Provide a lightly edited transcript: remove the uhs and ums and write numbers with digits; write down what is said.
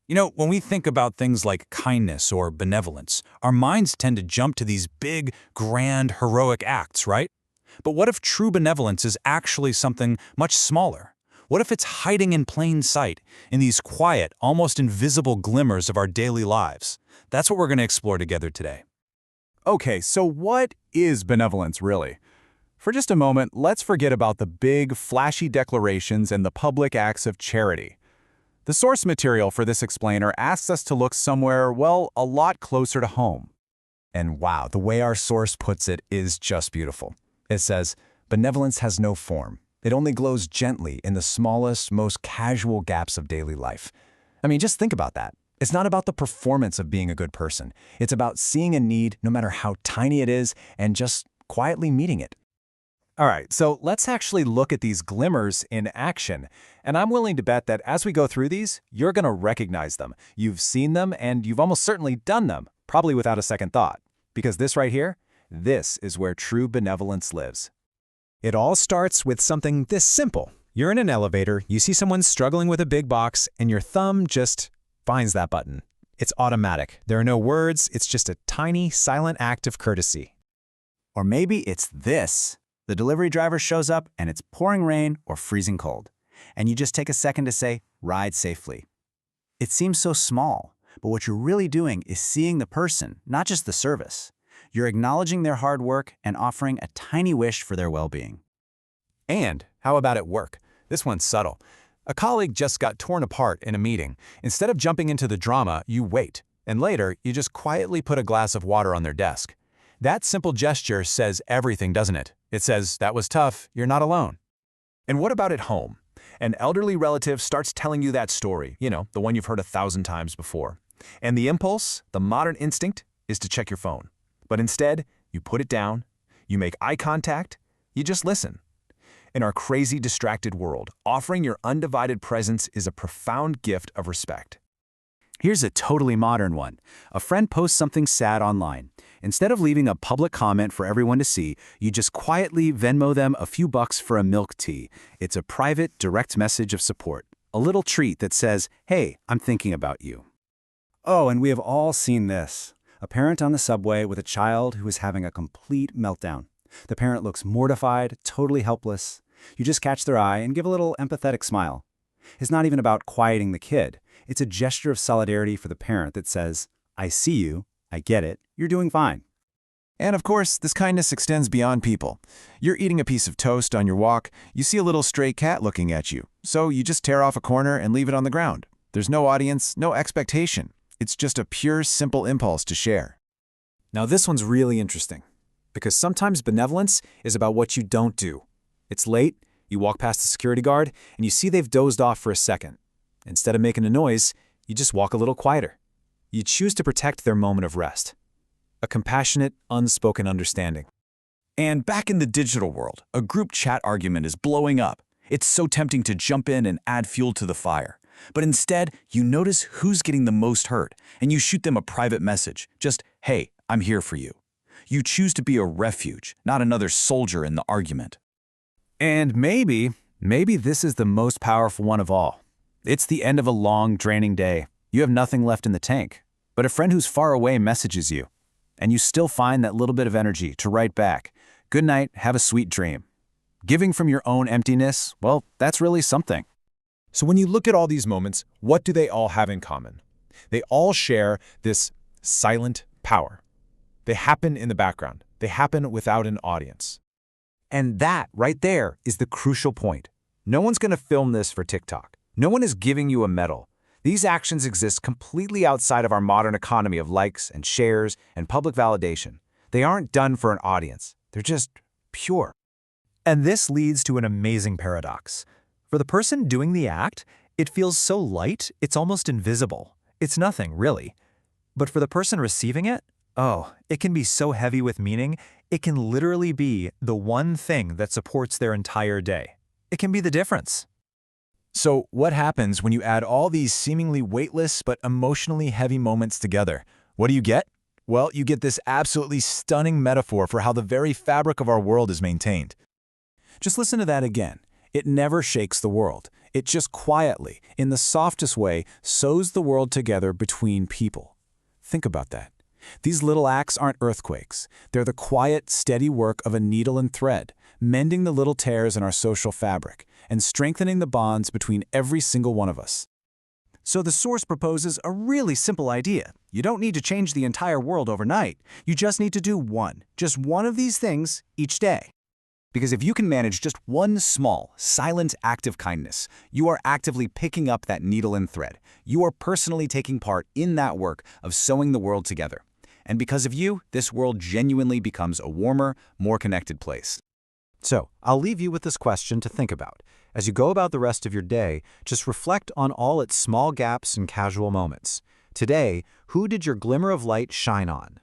When we think about things like kindness or benevolence, our minds tend to jump to these big, grand, heroic acts, right? But what if true benevolence is actually something much smaller? What if it's hiding in plain sight, in these quiet, almost invisible glimmers of our daily lives? That's what we're going to explore together today. Okay, so what is benevolence really? For just a moment, let's forget about the big, flashy declarations and the public acts of charity. The source material for this explainer asks us to look somewhere, well, a lot closer to home. And wow, the way our source puts it is just beautiful. It says, benevolence has no form. It only glows gently in the smallest, most casual gaps of daily life. I mean, just think about that. It's not about the performance of being a good person. It's about seeing a need, no matter how tiny it is, and just quietly meeting it. All right, so let's actually look at these glimmers in action. And I'm willing to bet that as we go through these, you're going to recognize them. You've seen them, and you've almost certainly done them, probably without a second thought. Because this right here, this is where true benevolence lives. It all starts with something this simple. You're in an elevator, you see someone struggling with a big box, and your thumb just finds that button. It's automatic. There are no words, it's just a tiny, silent act of courtesy. Or maybe it's this. The delivery driver shows up and it's pouring rain or freezing cold. And you just take a second to say, ride safely. It seems so small, but what you're really doing is seeing the person, not just the service. You're acknowledging their hard work and offering a tiny wish for their well-being. And how about at work? This one's subtle. A colleague just got torn apart in a meeting. Instead of jumping into the drama, you wait. And later, you just quietly put a glass of water on their desk. That simple gesture says everything, doesn't it? It says, that was tough, you're not alone. And what about at home? An elderly relative starts telling you that story, the one you've heard 1,000 times before. And the impulse, the modern instinct, is to check your phone. But instead, you put it down, you make eye contact, you just listen. In our crazy, distracted world, offering your undivided presence is a profound gift of respect. Here's a totally modern one. A friend posts something sad online. Instead of leaving a public comment for everyone to see, you just quietly Venmo them a few bucks for a milk tea. It's a private, direct message of support. A little treat that says, hey, I'm thinking about you. Oh, and we have all seen this. A parent on the subway with a child who is having a complete meltdown. The parent looks mortified, totally helpless. You just catch their eye and give a little empathetic smile. It's not even about quieting the kid. It's a gesture of solidarity for the parent that says, I see you, I get it, you're doing fine. And of course, this kindness extends beyond people. You're eating a piece of toast on your walk, you see a little stray cat looking at you, so you just tear off a corner and leave it on the ground. There's no audience, no expectation. It's just a pure, simple impulse to share. Now this one's really interesting, because sometimes benevolence is about what you don't do. It's late, you walk past the security guard, and you see they've dozed off for a second. Instead of making a noise, you just walk a little quieter. You choose to protect their moment of rest. A compassionate, unspoken understanding. And back in the digital world, a group chat argument is blowing up. It's so tempting to jump in and add fuel to the fire. But instead, you notice who's getting the most hurt, and you shoot them a private message. Just, hey, I'm here for you. You choose to be a refuge, not another soldier in the argument. And maybe this is the most powerful one of all. It's the end of a long, draining day. You have nothing left in the tank. But a friend who's far away messages you. And you still find that little bit of energy to write back, good night, have a sweet dream. Giving from your own emptiness, well, that's really something. So when you look at all these moments, what do they all have in common? They all share this silent power. They happen in the background. They happen without an audience. And that right there is the crucial point. No one's going to film this for TikTok. No one is giving you a medal. These actions exist completely outside of our modern economy of likes and shares and public validation. They aren't done for an audience. They're just pure. And this leads to an amazing paradox. For the person doing the act, it feels so light, it's almost invisible. It's nothing, really. But for the person receiving it, oh, it can be so heavy with meaning, it can literally be the one thing that supports their entire day. It can be the difference. So what happens when you add all these seemingly weightless but emotionally heavy moments together? What do you get? Well, you get this absolutely stunning metaphor for how the very fabric of our world is maintained. Just listen to that again. It never shakes the world. It just quietly, in the softest way, sews the world together between people. Think about that. These little acts aren't earthquakes. They're the quiet, steady work of a needle and thread, mending the little tears in our social fabric, and strengthening the bonds between every single one of us. So the source proposes a really simple idea. You don't need to change the entire world overnight. You just need to do just one of these things each day. Because if you can manage just one small, silent act of kindness, you are actively picking up that needle and thread. You are personally taking part in that work of sewing the world together. And because of you, this world genuinely becomes a warmer, more connected place. So, I'll leave you with this question to think about. As you go about the rest of your day, just reflect on all its small gaps and casual moments. Today, who did your glimmer of light shine on?